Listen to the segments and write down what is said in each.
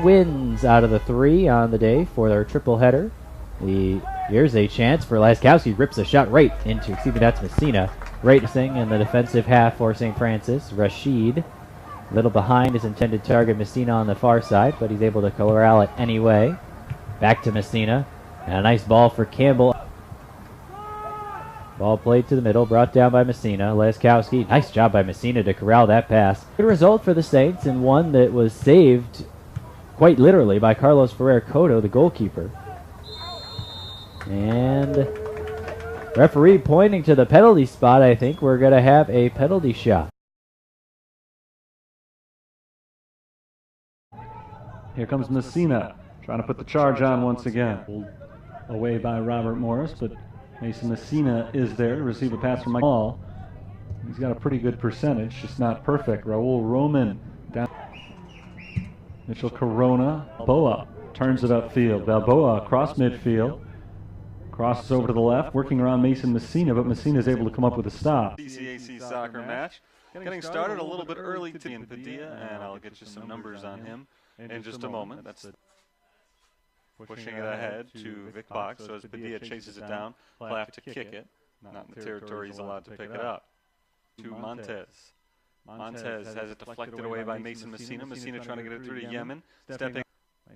wins out of the 3 on the day for their triple header. Here's a chance for Laskowski. Rips a shot right into, that's Messina. Racing in the defensive half for St. Francis. Rashid, a little behind his intended target, Messina, on the far side, but he's able to corral it anyway. Back to Messina. And a nice ball for Campbell. Ball played to the middle, brought down by Messina. Laskowski, nice job by Messina to corral that pass. Good result for the Saints, and one that was saved quite literally by Carlos Ferrer-Cotto, the goalkeeper. And referee pointing to the penalty spot. I think we're going to have a penalty shot. Here comes Messina, trying to put the charge on once again. Pulled away by Robert Morris, but Mason Messina is there to receive a pass from Mike. He's got a pretty good percentage, just not perfect. Raul Roman down. Mitchell Corona. Balboa turns it upfield. Balboa across midfield. Crosses over to the left, working around Mason Messina, but Messina is able to come up with a stop. CCAC soccer match. Getting started a little bit early to in Padilla, and I'll get you some numbers on him in just a moment. That's pushing it ahead to Vic Box, so as Padilla chases it down, he'll have to kick it. Not in the territory he's allowed to pick it up. To Montez. Montez has it deflected away by Mason Messina. Messina trying to get it through to Yemen. Stepping.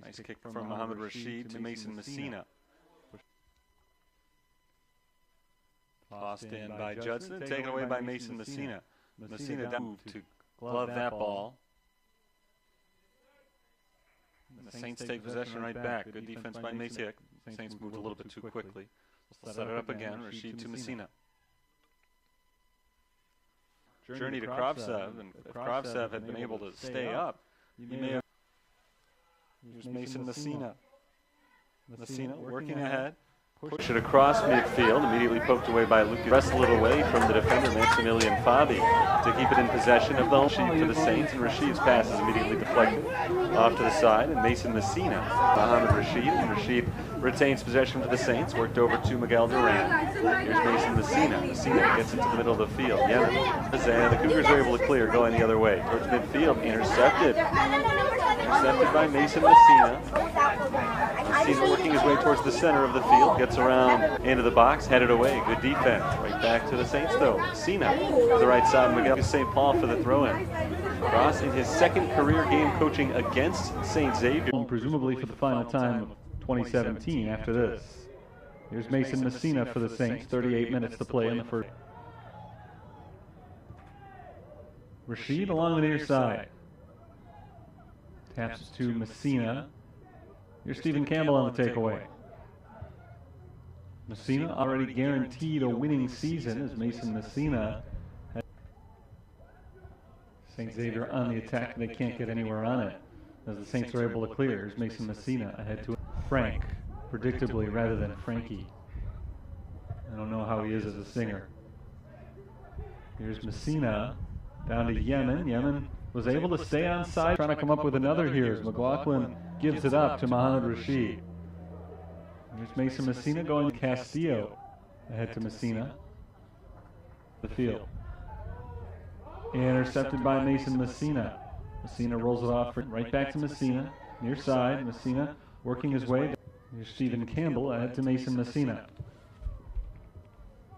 Nice kick from Mohamed Rashid to Mason Messina. Tossed in by Judson, taken away by Mason Messina. Messina down to glove that ball. The Saints take possession right back. Good defense by Mason. Saints moved a little bit too quickly. Set it up again. Rashid to Messina. Journey to Kravtsev, and if Kravtsev had been able to stay up, he may have. Here's Mason Messina. Messina working ahead. Push it across midfield, immediately poked away by Lucas. Wrestle it away from the defender, Maximilian Fabi, to keep it in possession of the home sheet to the Saints, and Rashid's pass is immediately deflected off to the side, and Mason Messina, Mohamed Rashid, and Rashid retains possession for the Saints, worked over to Miguel Duran. Here's Mason Messina. Messina gets it to the middle of the field. Yemen. And the Cougars are able to clear, going the other way. Towards midfield, intercepted. Intercepted by Mason Messina. Messina working his way towards the center of the field, gets around into the box, headed away. Good defense. Right back to the Saints, though. Messina to the right side. Miguel St. Paul for the throw-in. Cross in his second career game coaching against St. Xavier. Presumably for the final time of 2017 after this. Here's Mason Messina for the Saints. 38 minutes to play in the first. Rashid along the near side. Taps to Messina. Here's Stephen Campbell on the takeaway. Messina already guaranteed a winning season as Mason Messina. St. Xavier on the attack, they can't get anywhere on it as the Saints are able to clear. Here's Mason Messina ahead to Frank, predictably rather than Frankie. I don't know how he is as a singer. Here's Messina down to Yemen. Yemen was able to stay on side, trying to come up with another here as McLaughlin gives it up to Mohamed Rashid. Here's Mason Messina going to Castillo ahead to Messina. The field. Intercepted by Mason Messina. Messina rolls it off right back to Messina. Near side, Messina working his way. Here's Stephen Campbell ahead to Mason Messina.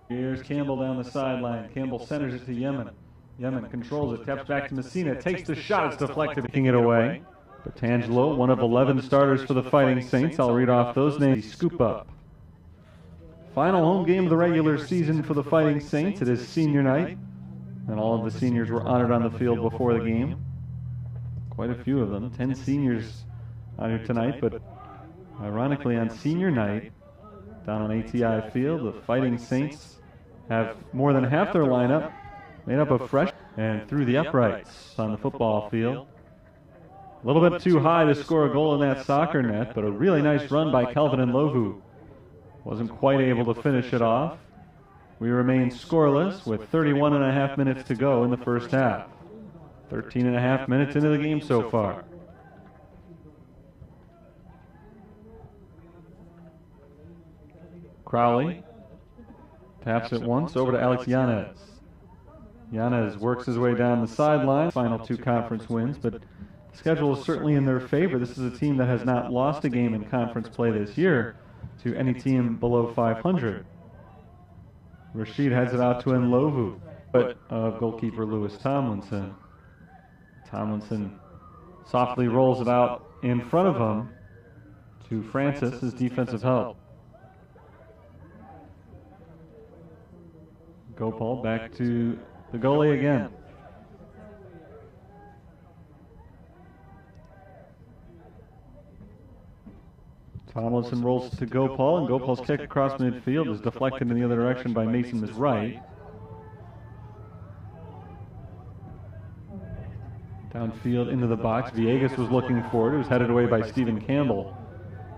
Here's Campbell down the sideline. Campbell centers it to Yemen. Yemen controls it, taps back to Messina, takes the shot, it's deflected, taking it away. Petangelo, one of 11 starters for the Fighting Saints. I'll read off those names. Scoop up. Final home game of the regular season for the Fighting Saints. It is senior night, and all of the seniors were honored on the field before the game. Quite a few of them, 10 seniors out here tonight, but ironically on senior night, down on ATI Field, the Fighting Saints have more than half their lineup made up of fresh and through the uprights on the football field. A little bit too high to score a goal in that soccer net, but a really nice run by Kelvin and Lovu. Wasn't quite able to finish it off. We remain scoreless with 31.5 minutes to go in the first half. 13.5 minutes into the game so far. Crowley taps it once over to Alex Yanez. Yanez works his way down the sideline. Final 2 conference wins, but schedule is certainly in their favor. This is a team that has not lost a game in conference play this year to any team below 500. Rashid heads it out to Nlovu, but goalkeeper Lewis Tomlinson. Tomlinson softly rolls it out in front of him to Francis, his defensive help. Gopal back to the goalie again. Tomlinson rolls to Gopal, and Gopal's kick across midfield is deflected in the other direction by Mason Miss Wright. Downfield into the box. Villegas was looking for it. It was headed away by Stephen Campbell.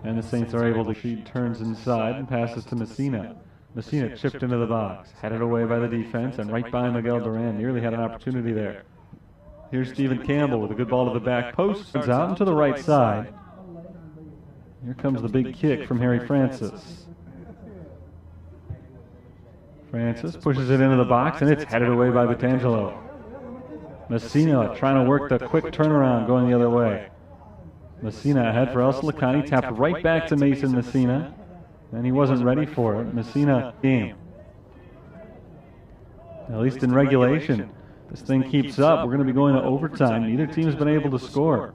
And the Saints are able to. She turns inside and passes to Messina. Messina chipped into the box, headed away by the defense, and right by Miguel Duran. Nearly had an opportunity there. Here's Stephen Campbell with a good ball to the back post. It's out and to the right side. Here comes the big kick from Harry Francis. Francis pushes it into the box, and it's headed away by Vitangelo. Messina trying to work the quick turnaround going the other way. Messina ahead for El Salakani, tapped right back to Mason Messina, and he wasn't ready for it. Messina game. At least in regulation, this thing keeps up. We're going to be going to overtime. Neither team has been able to score.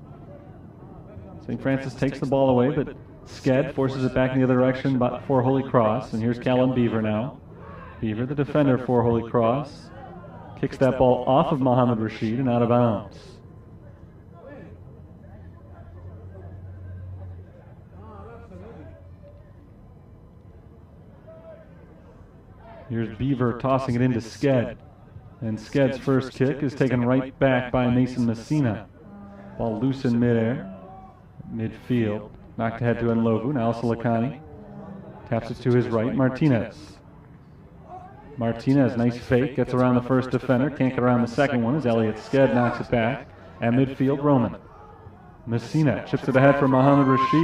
St. Francis takes the ball away, but Sked forces it back in the other direction for Holy Cross. And here's Callum Beaver now. Beaver, the defender for Holy Cross, kicks that ball off of Mohammed Rashid and out of bounds. Here's Beaver tossing it into Sked. And Sked's first kick is taken right back by Mason Messina. Ball loose in midair. Midfield. Knocked ahead to Nlovu. Now Salakani taps it to his right. Martinez. Martinez, nice fake. Gets around the first defender. Can't get around the second one as Elliot Sked knocks it back. At midfield, Roman. Messina chips it ahead for Mohammed Rashid.